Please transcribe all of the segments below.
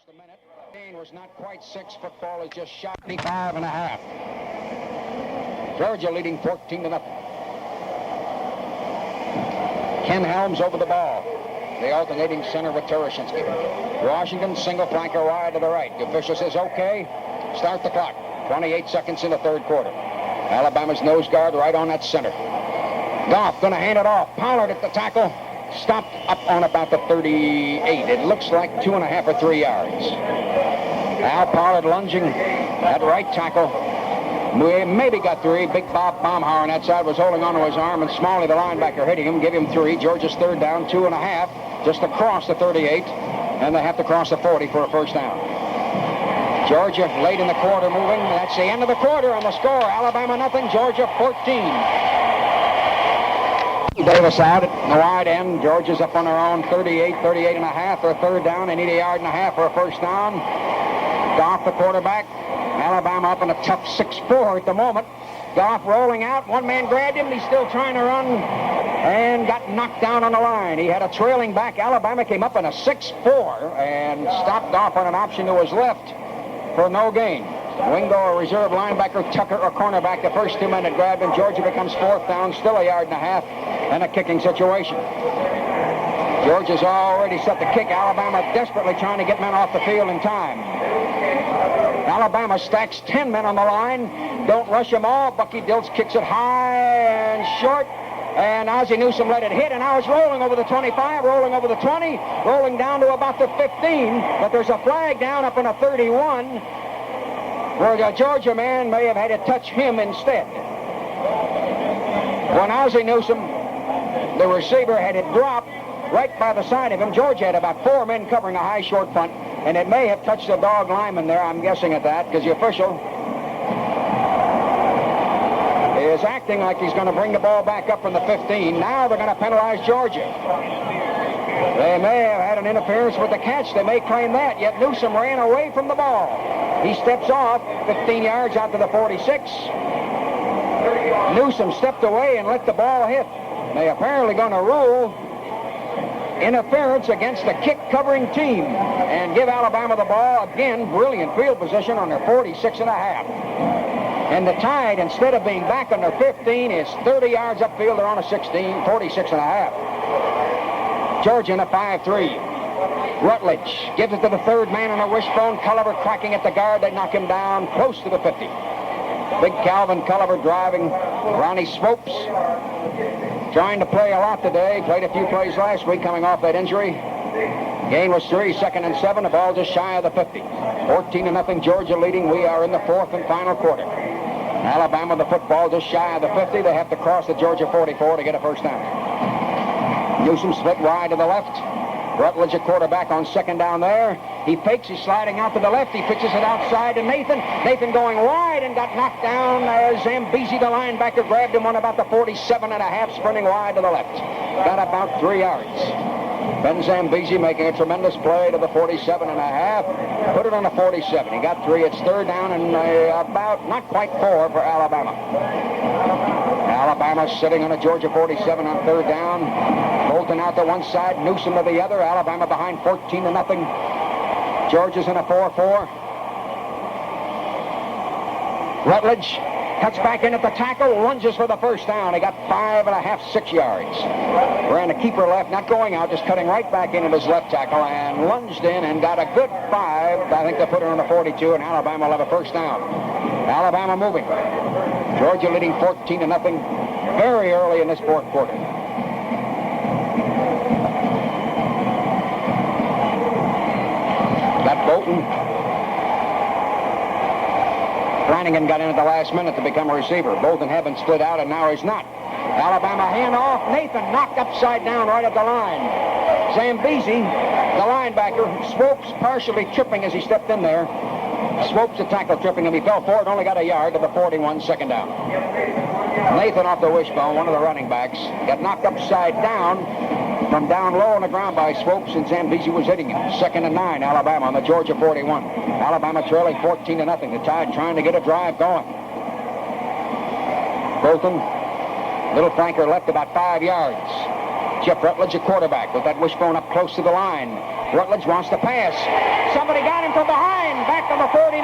a minute. Gain was not quite 6. Football is just shot 55.5. Georgia leading 14-0. Ken Helms over the ball. The alternating center with Tereshinski. Washington single flanker wide to the right. The official says, okay, start the clock. 28 seconds in the third quarter. Alabama's nose guard right on that center. Goff going to hand it off. Pollard at the tackle. Stopped up on about the 38. It looks like 2.5 or 3 yards. Al Pollard lunging at right tackle. We maybe got 3. Big Bob Baumhauer on that side was holding onto his arm, and Smalley, the linebacker, hitting him, give him 3. Georgia's third down, 2.5, just across the 38, and they have to cross the 40 for a first down. Georgia late in the quarter moving. That's the end of the quarter on the score. Alabama nothing, Georgia 14. Davis out at the wide end. Georgia's up on their own 38.5 for a third down. They need 1.5 yards for a first down. Goff, the quarterback. Alabama up in a tough 6-4 at the moment. Goff rolling out. One man grabbed him. He's still trying to run and got knocked down on the line. He had a trailing back. Alabama came up in a 6-4 and stopped off on an option to his left for no gain. Wingo, a reserve linebacker, Tucker, a cornerback. The first 2 men had grabbed him. Georgia becomes 4th down, still 1.5 yards and a kicking situation. Georgia's already set the kick. Alabama desperately trying to get men off the field in time. Alabama stacks 10 men on the line. Don't rush them all. Bucky Dilts kicks it high and short. And Ozzie Newsome let it hit, and now it's rolling over the 25, rolling over the 20, rolling down to about the 15. But there's a flag down up in a 31. Where the Georgia man may have had to touch him instead. When Ozzie Newsome, the receiver, had it dropped right by the side of him, Georgia had about 4 men covering a high short punt, and it may have touched the dog lineman there, I'm guessing at that, because the official is acting like he's going to bring the ball back up from the 15. Now they're going to penalize Georgia. They may have had an interference with the catch. They may claim that, yet Newsome ran away from the ball. He steps off 15 yards out to the 46. Newsome stepped away and let the ball hit. They're apparently going to rule interference against the kick covering team and give Alabama the ball. Again, brilliant field position on their 46.5. And the Tide, instead of being back on their 15, is 30 yards upfield. They're on a 46.5. Georgia in a 5-3. Rutledge gives it to the third man on a wishbone. Culliver cracking at the guard. They knock him down close to the 50. Big Calvin Culliver driving. Ronnie Swopes trying to play a lot today. Played a few plays last week coming off that injury. Gain was 3, 2nd and 7. The ball just shy of the 50. 14-0 Georgia leading. We are in the 4th and final quarter. Alabama, the football just shy of the 50. They have to cross the Georgia 44 to get a first down. Newsome split wide to the left. Rutledge, a quarterback, on 2nd down there. He fakes. He's sliding out to the left. He pitches it outside to Nathan. Nathan going wide and got knocked down as Zambezi, the linebacker, grabbed him on about the 47.5, sprinting wide to the left. Got about 3 yards. Ben Zambezi making a tremendous play to the 47.5. Put it on the 47. He got 3. It's 3rd down and about not quite 4 for Alabama. Alabama sitting on a Georgia 47 on 3rd down. Bolton out to one side, Newsome to the other. Alabama behind 14-0. Georgia's in a 4-4. Rutledge cuts back in at the tackle, lunges for the first down. He got 5.5, 6 yards. Ran a keeper left, not going out, just cutting right back into his left tackle and lunged in and got a good 5. I think they put it on the 42, and Alabama will have a first down. Alabama moving. Georgia leading 14-0 very early in this 4th quarter. Got Bolton. Flanagan got in at the last minute to become a receiver. Bolton had been split out, and now he's not. Alabama handoff. Nathan knocked upside down right at the line. Zambezi, the linebacker, Swopes partially tripping as he stepped in there. Swopes the tackle tripping him. He fell forward, only got a yard to the 41, 2nd down. Nathan off the wishbone, one of the running backs, got knocked upside down from down low on the ground by Swopes, and Zambezi was hitting him. 2nd and 9, Alabama on the Georgia 41. Alabama trailing 14-0. The Tide trying to get a drive going. Bolton, little flanker left about 5 yards. Jeff Rutledge, a quarterback, with that wishbone up close to the line. Rutledge wants to pass. Somebody got him from behind, back on the 49.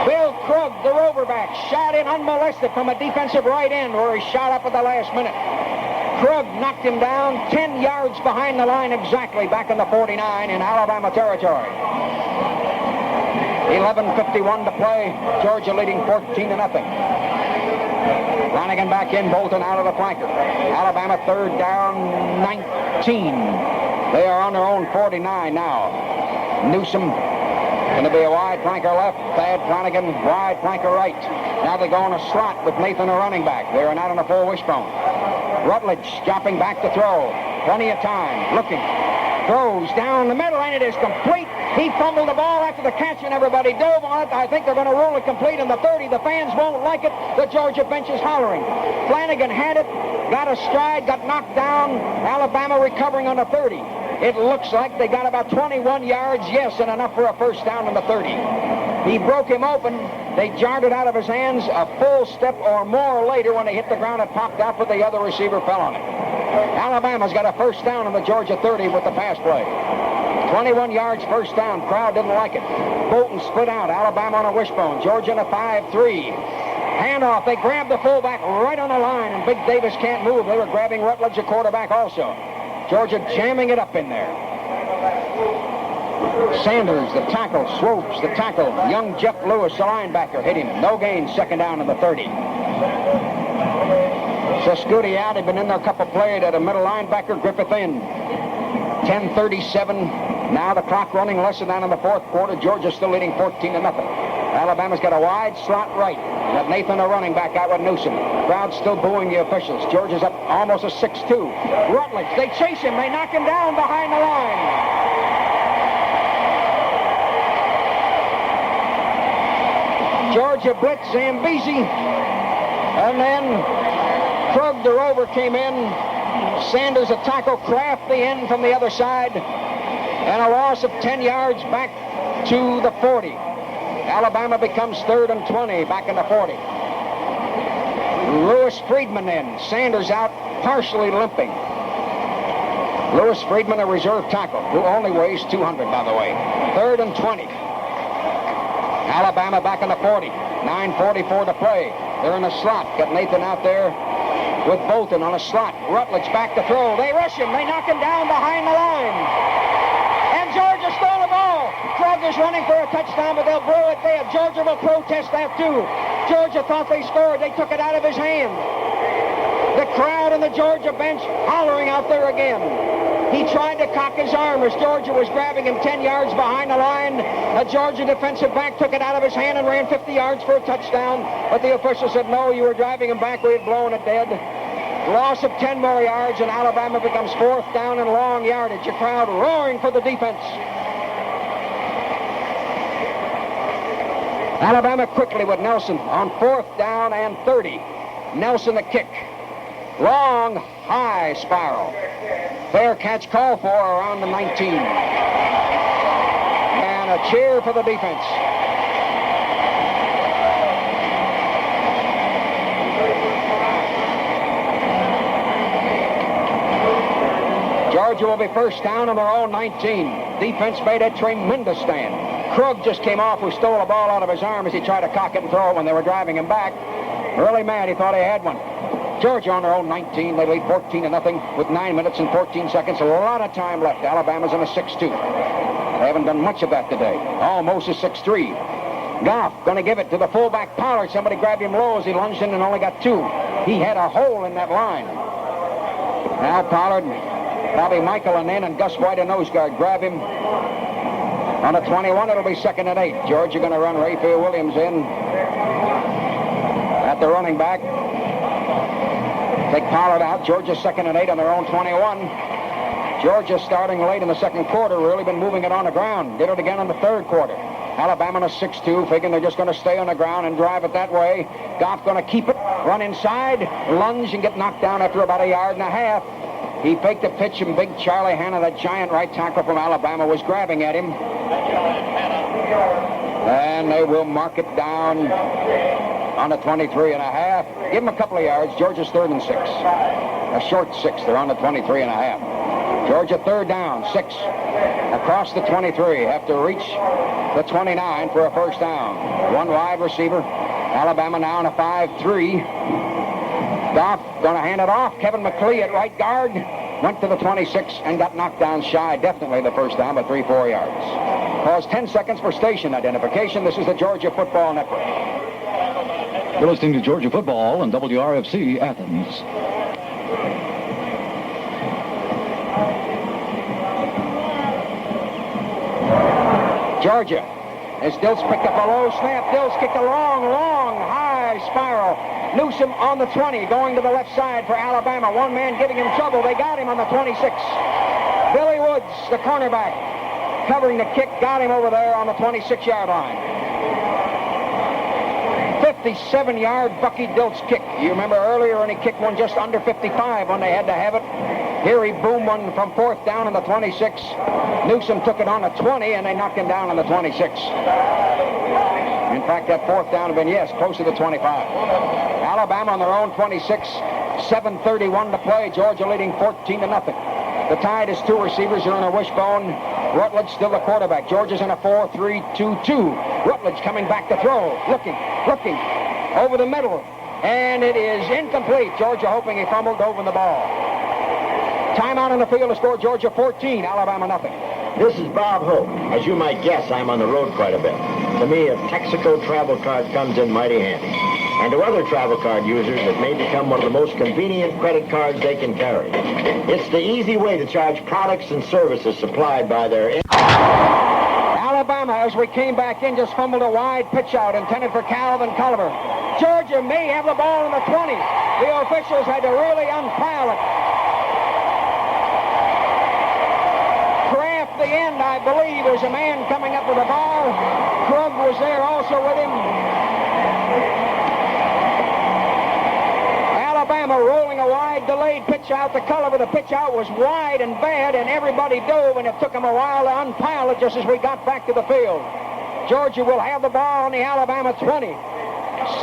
Bill Krug, the roverback, shot in unmolested from a defensive right end where he shot up at the last minute. Krug knocked him down 10 yards behind the line exactly, back in the 49 in Alabama territory. 11:51 to play. Georgia leading 14-0. Flanagan back in, Bolton out of the flanker. Alabama third down, 19. They are on their own 49 now. Newsom going to be a wide flanker left. Thad Flanagan, wide flanker right. Now they go on a slot with Nathan, a running back. They are not on a full wishbone. Rutledge dropping back to throw. Plenty of time. Looking. Throws down the middle, and it is complete. He fumbled the ball after the catch, and everybody dove on it. I think they're going to rule it complete in the 30. The fans won't like it. The Georgia bench is hollering. Flanagan had it, got a stride, got knocked down. Alabama recovering on the 30. It looks like they got about 21 yards, yes, and enough for a first down on the 30. He broke him open. They jarred it out of his hands. A full step or more later, when they hit the ground, it popped out, but the other receiver fell on it. Alabama's got a first down on the Georgia 30 with the pass play. 21 yards first down. Crowd didn't like it. Bolton split out. Alabama on a wishbone. Georgia in a 5-3. Handoff. They grabbed the fullback right on the line, and Big Davis can't move. They were grabbing Rutledge, a quarterback, also. Georgia jamming it up in there. Sanders, the tackle. Swopes, the tackle. Young Jeff Lewis, the linebacker, hit him. No gain. Second down on the 30. Sescudi out. He'd been in there a couple plays at a middle linebacker. Griffith in. 10:37. Now the clock running less than that in the fourth quarter. Georgia still leading 14-0. Alabama's got a wide slot right. Got Nathan, a running back, out with Newsom. Crowd still booing the officials. Georgia's up almost a 6-2. Rutledge, they chase him. They knock him down behind the line. Georgia blitz Zambezi. And then Krug, the rover, came in. Sanders, a tackle. Kraft, the end from the other side. And a loss of 10 yards back to the 40. Alabama becomes 3rd and 20 back in the 40. Lewis Friedman in. Sanders out, partially limping. Lewis Friedman, a reserve tackle, who only weighs 200, by the way. 3rd and 20. Alabama back in the 40. 9:44 to play. They're in a slot. Got Nathan out there with Bolton on a slot. Rutledge back to throw. They rush him. They knock him down behind the line. And Georgia stole the ball. Krug is running for a touchdown, but they'll blow it dead. Georgia will protest that too. Georgia thought they scored. They took it out of his hand. The crowd and the Georgia bench hollering out there again. He tried to cock his arm as Georgia was grabbing him 10 yards behind the line. A Georgia defensive back took it out of his hand and ran 50 yards for a touchdown. But the official said, no, you were driving him back. We had blown it dead. Loss of 10 more yards, and Alabama becomes 4th down and long yardage. A crowd roaring for the defense. Alabama quickly with Nelson on 4th down and 30. Nelson the kick. Long, high spiral. Fair catch called for around the 19. And a cheer for the defense. Georgia will be first down on their own 19. Defense made a tremendous stand. Krug just came off, who stole a ball out of his arm as he tried to cock it and throw it when they were driving him back. Really mad. He thought he had one. Georgia on their own 19. They lead 14-0 with 9 minutes and 14 seconds. A lot of time left. Alabama's in a 6-2. They haven't done much of that today. Almost a 6-3. Goff going to give it to the fullback Pollard. Somebody grabbed him low as he lunged in and only got 2. He had a hole in that line. Now Pollard, Bobby Michael, and then Gus White, a nose guard, grab him. On the 21, it'll be 2nd and 8. Georgia going to run Rayfield Williams in at the running back. Take Pollard out. Georgia 2nd and 8 on their own 21. Georgia starting late in the second quarter, really been moving it on the ground. Did it again in the third quarter. Alabama in a 6-2, figuring they're just going to stay on the ground and drive it that way. Goff going to keep it, run inside, lunge, and get knocked down after about 1.5 yards. He faked the pitch, and big Charlie Hanna, that giant right tackle from Alabama, was grabbing at him. And they will mark it down on the 23.5. Give him a couple of yards. Georgia's 3rd and 6. A short 6. They're on the 23.5. Georgia third down, 6. Across the 23. Have to reach the 29 for a first down. One wide receiver. Alabama now in a 5-3. Goff going to hand it off. Kevin McClee at right guard. Went to the 26 and got knocked down shy. Definitely the first down, but 3-4 yards. Pause 10 seconds for station identification. This is the Georgia Football Network. You're listening to Georgia Football on WRFC Athens. Georgia, as Dilts picked up a low snap. Dilts kicked a long, high spiral. Newsom on the 20, going to the left side for Alabama. One man giving him trouble. They got him on the 26. Billy Woods, the cornerback, covering the kick, got him over there on the 26-yard line. 57-yard Bucky Dilts kick. You remember earlier when he kicked one just under 55 when they had to have it. Here he boomed one from fourth down on the 26. Newsom took it on the 20, and they knocked him down on the 26. In fact, that fourth down had been, close to the 25. Alabama on their own 26. 7:31 to play. Georgia leading 14-0. The Tide is 2 receivers are on a wishbone. Rutledge still the quarterback. Georgia's in a 4-3-2-2. Rutledge coming back to throw. Looking. Over the middle. And it is incomplete. Georgia hoping he fumbled over the ball. Timeout on the field to score Georgia 14, Alabama nothing. This is Bob Hope. As you might guess, I'm on the road quite a bit. To me, a Texaco travel card comes in mighty handy. And to other travel card users, it may become one of the most convenient credit cards they can carry. It's the easy way to charge products and services supplied by their... Alabama, as we came back in, just fumbled a wide pitch out intended for Calvin Culliver. Georgia may have the ball in the 20. The officials had to really unpile it. The end, I believe, was a man coming up with a ball. Krug was there also with him. Alabama rolling a wide delayed pitch out to Culliver. The pitch out was wide and bad, and everybody dove, and it took them a while to unpile it just as we got back to the field. Georgia will have the ball on the Alabama 20.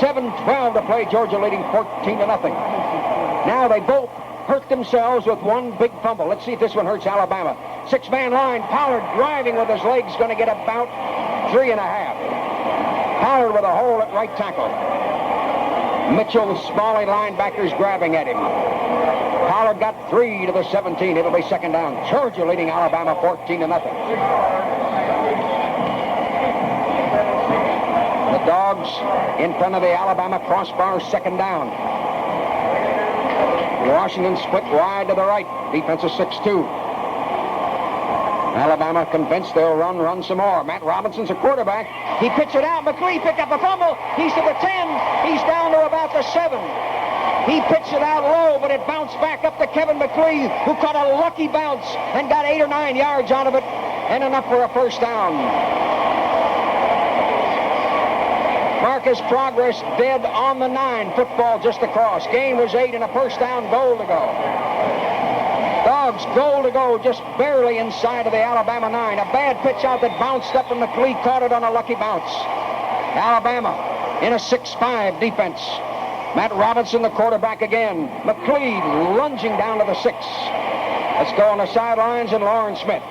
7:12 to play. Georgia leading 14-0. Now they both hurt themselves with one big fumble. Let's see if this one hurts Alabama. 6-man line. Pollard driving with his legs, going to get about 3.5. Pollard with a hole at right tackle. Mitchell, Smalley linebackers grabbing at him. Pollard got 3 to the 17. It'll be second down. Georgia leading Alabama 14-0. The Dawgs in front of the Alabama crossbar, second down. Washington split wide to the right. Defense is 6-2. Alabama convinced they'll run some more. Matt Robinson's a quarterback. He pitched it out. McClee picked up a fumble. He's to the 10. He's down to about the 7. He pitched it out low, but it bounced back up to Kevin McClee, who caught a lucky bounce and got 8 or 9 yards out of it, and enough for a first down. Marcus Progress dead on the 9. Football just across. Gain was 8 and a first down, goal to go. Dawgs, goal to go, just barely inside of the Alabama 9. A bad pitch out that bounced up, and McClee caught it on a lucky bounce. Alabama in a 6-5 defense. Matt Robinson, the quarterback again. McClee lunging down to the 6. Let's go on the sidelines, and Lauren Smith.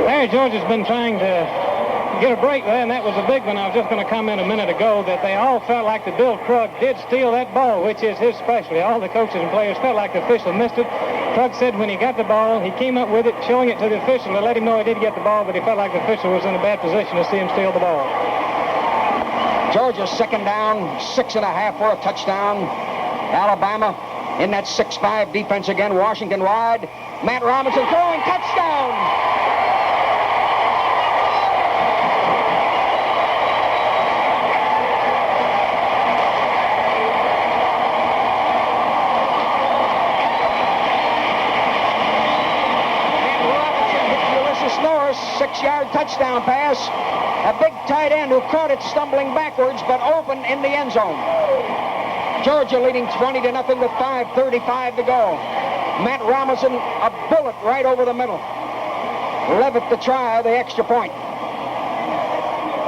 Larry George has been trying to get a break there, and that was a big one. I was just going to comment a minute ago that they all felt like that Bill Krug did steal that ball, which is his specialty. All the coaches and players felt like the official missed it. Krug said when he got the ball, he came up with it, showing it to the official to let him know he did get the ball, but he felt like the official was in a bad position to see him steal the ball. Georgia second down, 6.5 for a touchdown. Alabama in that 6-5 defense again. Washington wide. Matt Robinson throwing, touchdown. Norris, 6-yard touchdown pass. A big tight end who caught it stumbling backwards, but open in the end zone. Georgia leading 20-0 with 5:35 to go. Matt Robinson, a bullet right over the middle. Levitt to try the extra point.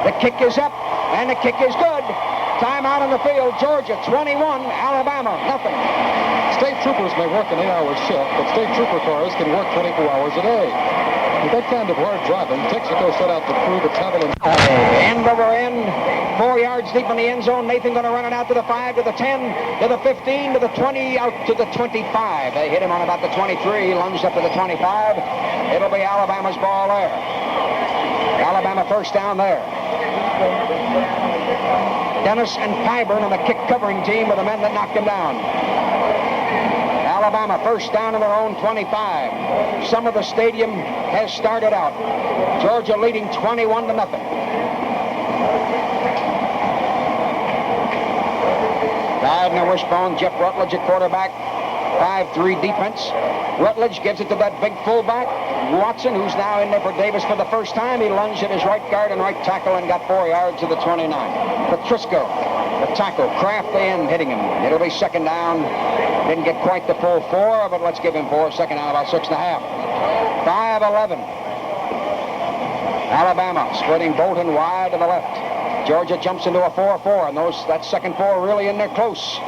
The kick is up, and the kick is good. Timeout on the field. Georgia 21, Alabama nothing. State troopers may work an 8-hour shift, but state trooper cars can work 24 hours a day. With that kind of hard driving, Texaco set out to prove its traveling. End over end, 4 yards deep in the end zone. Nathan going to run it out to the 5, to the 10, to the 15, to the 20, out to the 25. They hit him on about the 23, lunged up to the 25. It'll be Alabama's ball there. Alabama first down there. Dennis and Pyburn on the kick covering team were the men that knocked him down. Alabama first down in their own 25. Some of the stadium has started out. Georgia leading 21 to nothing. Gardner Wishbone, Jeff Rutledge at quarterback. 5-3 defense. Rutledge gives it to that big fullback, Watson, who's now in there for Davis for the first time. He lunged at his right guard and right tackle and got 4 yards to the 29. Petrisco, the tackle, Kraft the end hitting him. It'll be second down. Didn't get quite the full 4, but let's give him 4. Second down, about 6.5. 5-11. Alabama splitting Bolton wide to the left. Georgia jumps into a 4-4, and that second 4 really in there close.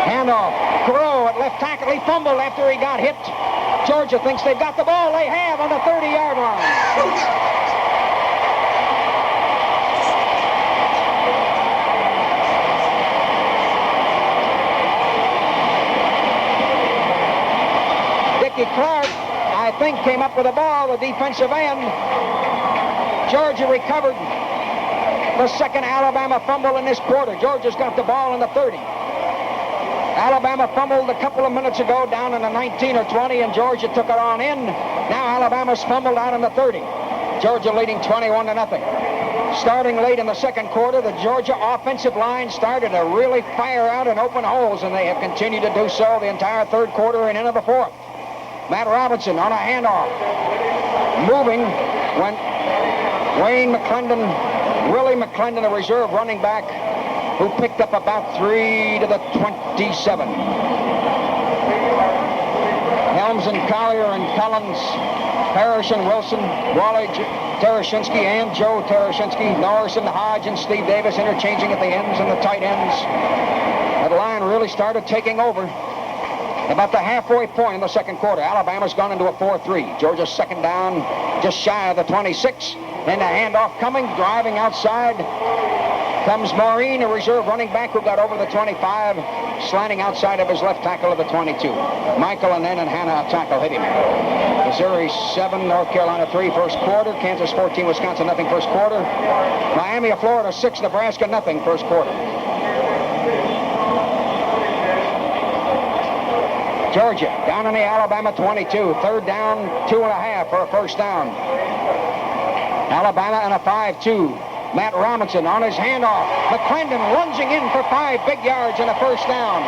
Handoff. Crow at left tackle. He fumbled after he got hit. Georgia thinks they've got the ball. They have on the 30-yard line. Dickie Clark, I think, came up with the ball, the defensive end. Georgia recovered the second Alabama fumble in this quarter. Georgia's got the ball in the 30. Alabama fumbled a couple of minutes ago down in the 19 or 20, and Georgia took it on in. Now Alabama's fumbled out in the 30. Georgia leading 21 to nothing. Starting late in the second quarter, the Georgia offensive line started to really fire out and open holes, and they have continued to do so the entire third quarter and into the fourth. Matt Robinson on a handoff. Moving when Wayne McClendon, Willie McClendon, a reserve running back, who picked up about 3 to the 27. Helms and Collier and Collins, Parrish and Wilson, Wally Tereshinski and Joe Tereshinski, Norris and Hodge and Steve Davis interchanging at the ends and the tight ends. That line really started taking over about the halfway point in the second quarter. Alabama's gone into a 4-3. Georgia's second down, just shy of the 26. And a handoff coming, driving outside. Comes Maureen, a reserve running back who got over the 25, slanting outside of his left tackle of the 22. Michael and Hannah, a tackle, hit him. Missouri 7, North Carolina 3, first quarter. Kansas 14, Wisconsin nothing, first quarter. Miami of Florida 6, Nebraska nothing, first quarter. Georgia down in the Alabama 22, third down, 2.5 for a first down. Alabama and a 5-2. Matt Robinson on his handoff. McClendon lunging in for 5 big yards and a first down.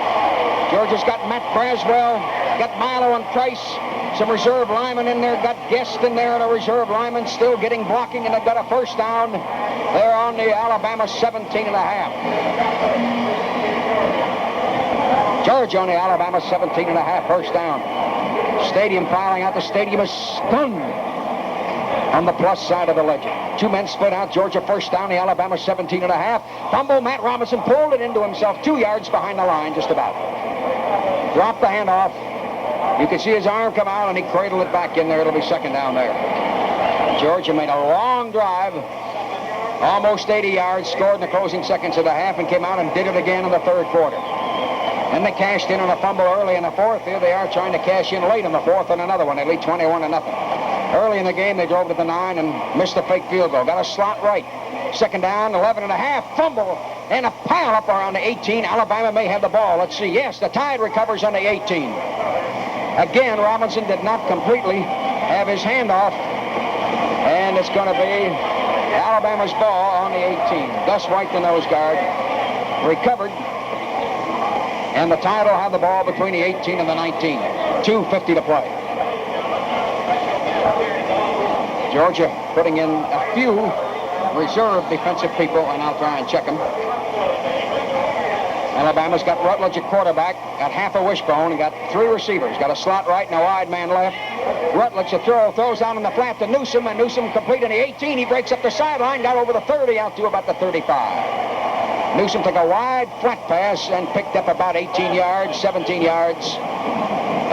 Georgia's got Matt Braswell, got Milo and Price, some reserve linemen in there, got Guest in there and a reserve lineman still getting blocking, and they've got a first down. They're on the Alabama 17.5. Georgia on the Alabama 17.5, first down. Stadium filing out. The stadium is stunned on the plus side of the ledger. 2 men split out. Georgia first down, the Alabama 17.5. Fumble, Matt Robinson pulled it into himself 2 yards behind the line, just about. Dropped the handoff. You can see his arm come out, and he cradled it back in there. It'll be second down there. Georgia made a long drive, almost 80 yards, scored in the closing seconds of the half, and came out and did it again in the third quarter. Then they cashed in on a fumble early in the fourth. Here they are trying to cash in late in the fourth on another one. They lead 21 to nothing. Early in the game, they drove to the 9 and missed a fake field goal. Got a slot right. Second down, 11.5. Fumble and a pile up around the 18. Alabama may have the ball. Let's see. Yes, the Tide recovers on the 18. Again, Robinson did not completely have his hand off. And it's going to be Alabama's ball on the 18. Gus White, the nose guard, recovered. And the Tide will have the ball between the 18 and the 19. 2:50 to play. Georgia putting in a few reserve defensive people, and I'll try and check them. Alabama's got Rutledge at quarterback, got half a wishbone, and got 3 receivers. Got a slot right and a wide man left. Rutledge to throws out in the flat to Newsom, and Newsom complete in the 18. He breaks up the sideline, got over the 30, out to about the 35. Newsom took a wide flat pass and picked up about 18 yards, 17 yards,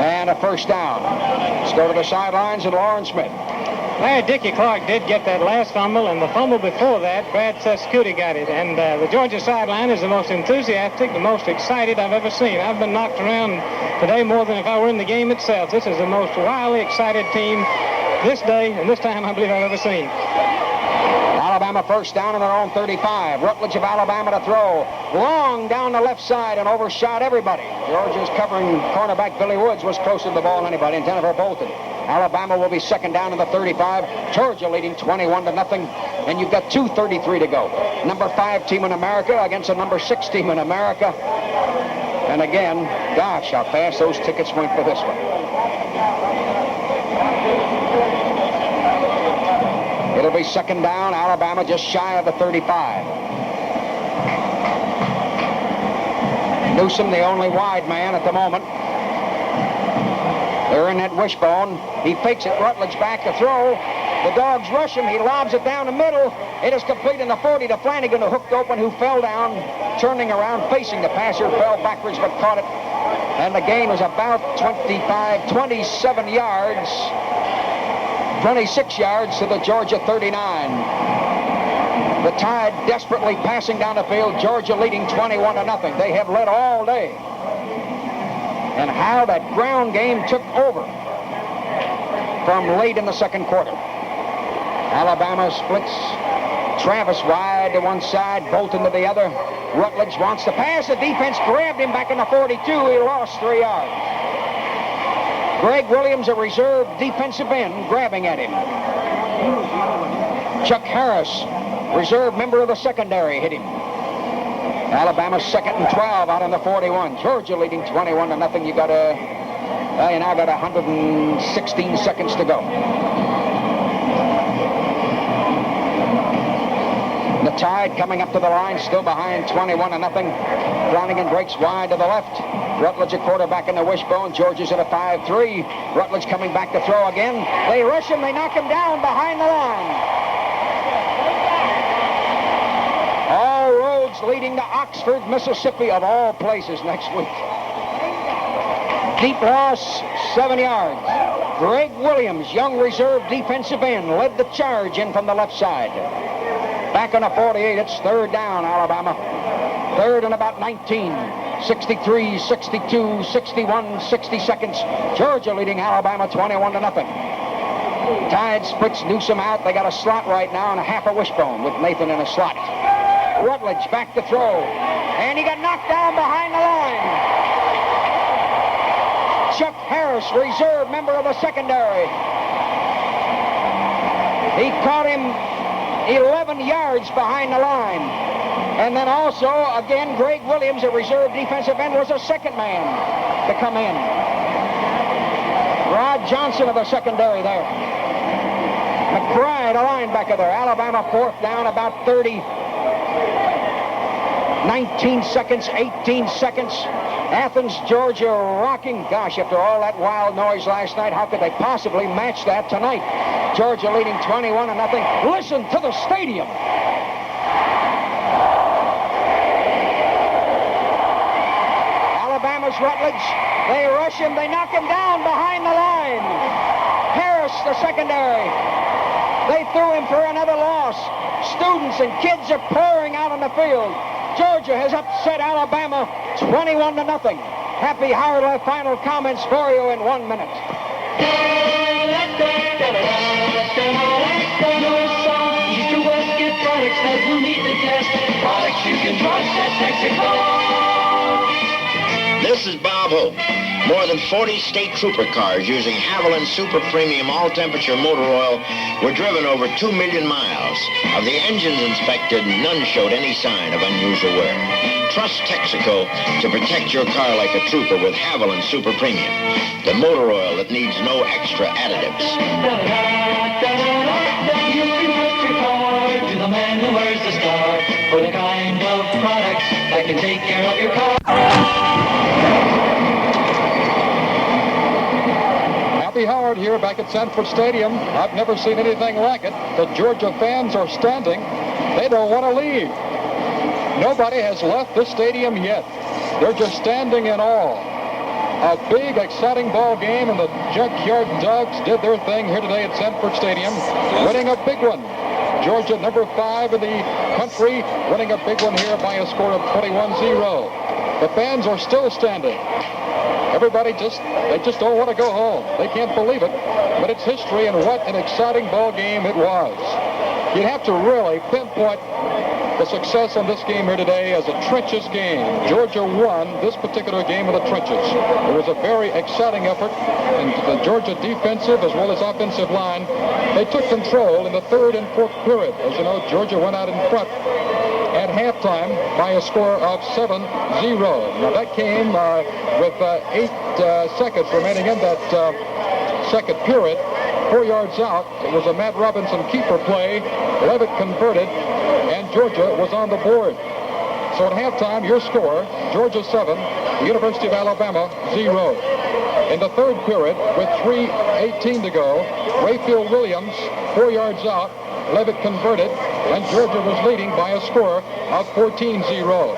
and a first down. Let's go to the sidelines and Lauren Smith. Dickie Clark did get that last fumble, and the fumble before that, Brad Sescuti got it. And the Georgia sideline is the most enthusiastic, the most excited I've ever seen. I've been knocked around today more than if I were in the game itself. This is the most wildly excited team this day and this time I believe I've ever seen. Alabama first down on their own 35. Rutledge of Alabama to throw. Long down the left side and overshot everybody. Georgia's covering cornerback Billy Woods was closer to the ball than anybody, and Jennifer Bolton. Alabama will be second down in the 35. Georgia leading 21-0, and you've got 2:33 to go. Number 5 team in America against a number 6 team in America. And again, gosh, how fast those tickets went for this one. It'll be second down, Alabama just shy of the 35. Newsom, the only wide man at the moment. They're in that wishbone. He fakes it. Rutledge back to throw. The Dogs rush him. He lobs it down the middle. It is complete in the 40 to Flanagan, who hooked open, who fell down, turning around, facing the passer, fell backwards but caught it. And the gain was about 27 yards. 26 yards to the Georgia 39. The Tide desperately passing down the field. Georgia leading 21-0. They have led all day. And how that ground game took over from late in the second quarter. Alabama splits Travis wide to one side, Bolton to the other. Rutledge wants to pass. The defense grabbed him back in the 42. He lost 3 yards. Greg Williams, a reserve defensive end, grabbing at him. Chuck Harris, reserve member of the secondary, hit him. Alabama second and 12 out on the 41. Georgia leading 21-0. You now got 116 seconds to go. The Tide coming up to the line, still behind 21-0. Flanagan breaks wide to the left. Rutledge a quarterback in the wishbone. Georgia's at a 5-3. Rutledge coming back to throw again. They rush him. They knock him down behind the line. All roads leading to Oxford, Mississippi, of all places next week. Deep loss, 7 yards. Greg Williams, young reserve defensive end, led the charge in from the left side. Back on a 48, it's third down, Alabama. Third and about 19. 63, 62, 61, 60 seconds. Georgia leading Alabama 21-0. Tide splits Newsom out. They got a slot right now and a half a wishbone with Nathan in a slot. Rutledge back to throw. And he got knocked down behind the line. Chuck Harris, reserve member of the secondary. He caught him 11 yards behind the line. And then also, again, Greg Williams, a reserve defensive end, was a second man to come in. Rod Johnson of the secondary there. McBride, a linebacker there. Alabama fourth down, about 30. 19 seconds, 18 seconds. Athens, Georgia rocking. Gosh, after all that wild noise last night, how could they possibly match that tonight? Georgia leading 21-0. Listen to the stadium. Alabama's Rutledge. They rush him. They knock him down behind the line. Harris, the secondary. They threw him for another loss. Students and kids are pouring out on the field. Georgia has upset Alabama 21-0. Happy Howard left final comments for you in 1 minute. That will meet the test. Products you can trust at Texaco. This is Bob Hope. More than 40 state trooper cars using Haviland Super Premium all-temperature motor oil were driven over 2 million miles. Of the engines inspected, none showed any sign of unusual wear. Trust Texaco to protect your car like a trooper with Haviland Super Premium, the motor oil that needs no extra additives. To the man who wears the star for the kind of products that can take care of your car. Happy Howard here back at Sanford Stadium. I've never seen anything like it. The Georgia fans are standing. They don't want to leave. Nobody has left this stadium yet. They're just standing in awe. A big, exciting ball game, and the Junkyard Dawgs did their thing here today at Sanford Stadium, winning a big one. Georgia, number 5 in the country, winning a big one here by a score of 21-0. The fans are still standing. Everybody they just don't want to go home. They can't believe it, but it's history, and what an exciting ball game it was. You'd have to really pinpoint the success on this game here today as a trenches game. Georgia won this particular game in the trenches. It was a very exciting effort, and the Georgia defensive as well as offensive line, they took control in the third and fourth period. As you know, Georgia went out in front at halftime by a score of 7-0. Now that came with 8 seconds remaining in that second period. 4 yards out, it was a Matt Robinson keeper play. Levitt converted, and Georgia was on the board. So at halftime, your score, Georgia 7, the University of Alabama 0. In the third period, with 3:18 to go, Rayfield Williams, 4 yards out, Levitt converted, and Georgia was leading by a score of 14-0.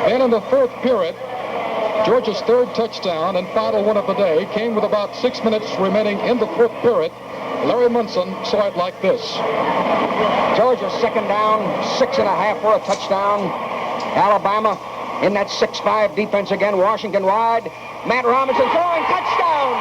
Then in the fourth period, Georgia's third touchdown and final one of the day came with about 6 minutes remaining in the fourth period. Larry Munson saw it like this. Georgia's second down, 6.5 for a touchdown. Alabama in that 6-5 defense again. Washington wide. Matt Robinson throwing, touchdown!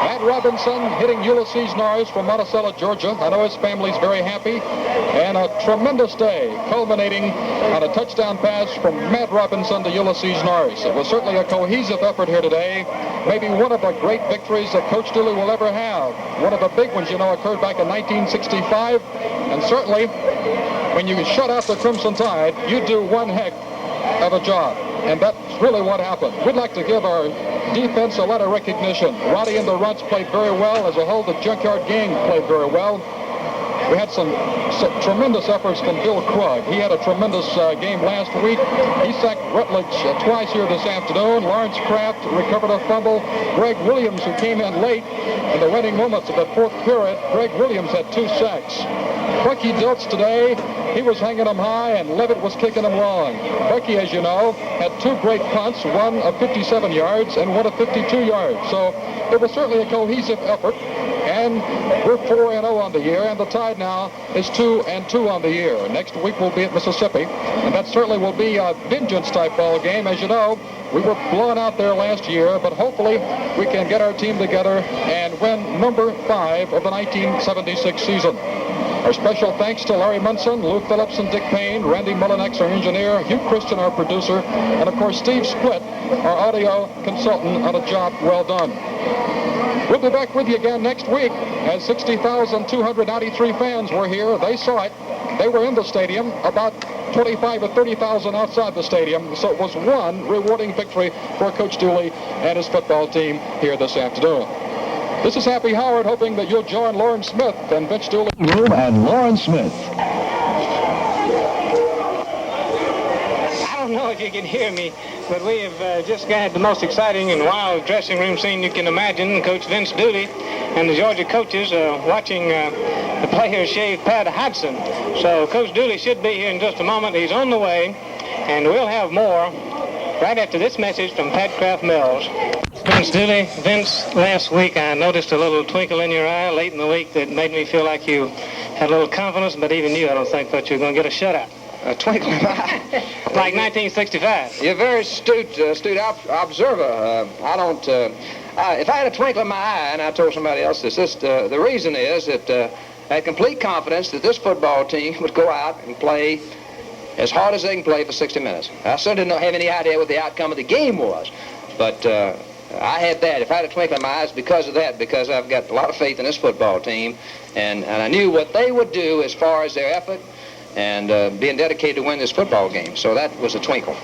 Matt Robinson hitting Ulysses Norris from Monticello, Georgia. I know his family's very happy. And a tremendous day, culminating on a touchdown pass from Matt Robinson to Ulysses Norris. It was certainly a cohesive effort here today. Maybe one of the great victories that Coach Dooley will ever have. One of the big ones, you know, occurred back in 1965. And certainly, when you shut out the Crimson Tide, you do one heck of a job. And that's really what happened. We'd like to give our defense a lot of recognition. Roddy and the Runts played very well. As a whole, the Junkyard Gang played very well. We had some tremendous efforts from Bill Krug. He had a tremendous game last week. He sacked Rutledge twice here this afternoon. Lawrence Kraft recovered a fumble. Greg Williams, who came in late in the winning moments of the fourth period, Greg Williams had 2 sacks. Bucky Dilts today, he was hanging them high, and Levitt was kicking them wrong. Bucky, as you know, had 2 great punts, one of 57 yards and one of 52 yards. So it was certainly a cohesive effort, and we're 4-0 on the year, and the Tide now is 2-2 on the year. Next week we'll be at Mississippi, and that certainly will be a vengeance-type ball game. As you know, we were blown out there last year, but hopefully we can get our team together and win number 5 of the 1976 season. Our special thanks to Larry Munson, Lou Phillips, and Dick Payne, Randy Mullinex, our engineer, Hugh Christian, our producer, and of course Steve Split, our audio consultant, on a job well done. We'll be back with you again next week, as 60,293 fans were here. They saw it. They were in the stadium, about 25 or 30,000 outside the stadium. So it was one rewarding victory for Coach Dooley and his football team here this afternoon. This is Happy Howard, hoping that you'll join Lauren Smith and Vince Dooley. Room and Lauren Smith. I don't know if you can hear me, but we have just had the most exciting and wild dressing room scene you can imagine. Coach Vince Dooley and the Georgia coaches watching the players shave Pat Hodson. So Coach Dooley should be here in just a moment. He's on the way, and we'll have more right after this message from Pat Kraft Mills. Vince Dooley, Vince, last week I noticed a little twinkle in your eye late in the week that made me feel like you had a little confidence, but even you, I don't think, thought you were going to get a shutout. A twinkle in my eye. Like 1965. You're a very astute observer. If I had a twinkle in my eye, and I told somebody else this, the reason is that I had complete confidence that this football team would go out and play as hard as they can play for 60 minutes. I certainly didn't have any idea what the outcome of the game was, but I had that. If I had a twinkle in my eyes because of that, because I've got a lot of faith in this football team, and I knew what they would do as far as their effort and being dedicated to win this football game. So that was a twinkle.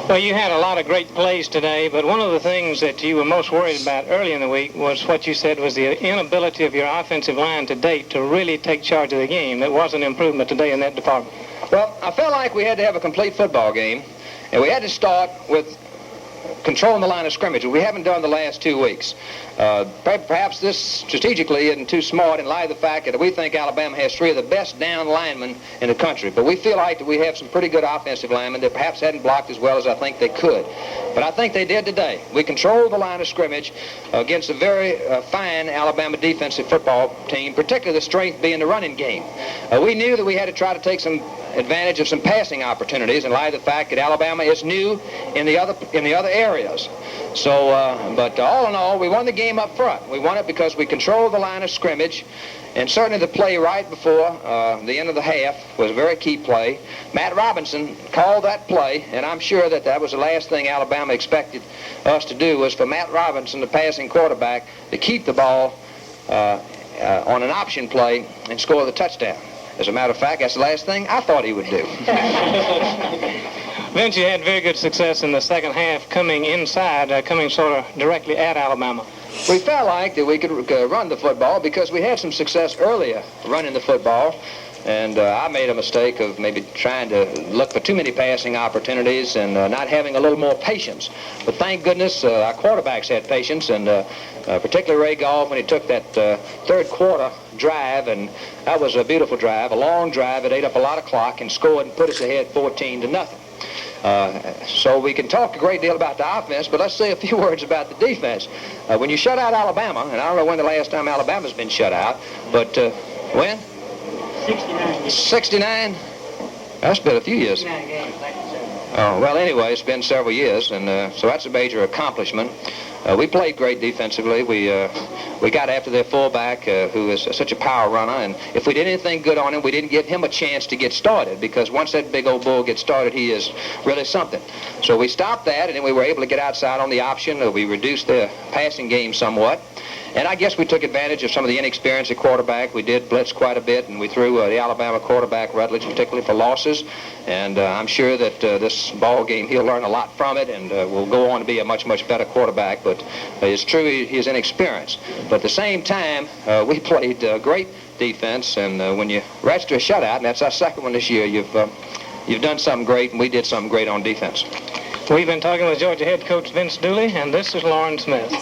Well, you had a lot of great plays today, but one of the things that you were most worried about early in the week was what you said was the inability of your offensive line to date to really take charge of the game. There was an improvement today in that department. Well, I felt like we had to have a complete football game, and we had to start with controlling the line of scrimmage, we haven't done the last 2 weeks. Perhaps this strategically isn't too smart in light of the fact that we think Alabama has 3 of the best down linemen in the country. But we feel like that we have some pretty good offensive linemen that perhaps hadn't blocked as well as I think they could. But I think they did today. We controlled the line of scrimmage against a very fine Alabama defensive football team, particularly the strength being the running game. We knew that we had to try to take some advantage of some passing opportunities in light of the fact that Alabama is new in the other areas. So, but all in all, we won the game up front. We won it because we controlled the line of scrimmage, and certainly the play right before the end of the half was a very key play. Matt Robinson called that play, and I'm sure that that was the last thing Alabama expected us to do, was for Matt Robinson, the passing quarterback, to keep the ball on an option play and score the touchdown. As a matter of fact, that's the last thing I thought he would do. Vince, you had very good success in the second half coming inside, coming sort of directly at Alabama. We felt like that we could run the football because we had some success earlier running the football. And I made a mistake of maybe trying to look for too many passing opportunities and not having a little more patience. But thank goodness our quarterbacks had patience, and particularly Ray Goff when he took that third quarter drive, and that was a beautiful drive, a long drive. It ate up a lot of clock and scored and put us ahead 14-0. So we can talk a great deal about the offense, but let's say a few words about the defense. When you shut out Alabama, and I don't know when the last time Alabama's been shut out, but when? 69. 69? That's been a few years. 69 games, Oh, well, anyway, it's been several years, and so that's a major accomplishment. We played great defensively. We got after their fullback, who is such a power runner, and if we did anything good on him, we didn't give him a chance to get started, because once that big old bull gets started, he is really something. So we stopped that, and then we were able to get outside on the option. We reduced their passing game somewhat. And I guess we took advantage of some of the inexperience at quarterback. We did blitz quite a bit, and we threw the Alabama quarterback, Rutledge, particularly for losses. And I'm sure that this ball game, he'll learn a lot from it, and will go on to be a much, much better quarterback. But it's true he's inexperienced. But at the same time, we played great defense, and when you register a shutout, and that's our second one this year, you've done something great, and we did something great on defense. We've been talking with Georgia head coach Vince Dooley, and this is Lauren Smith.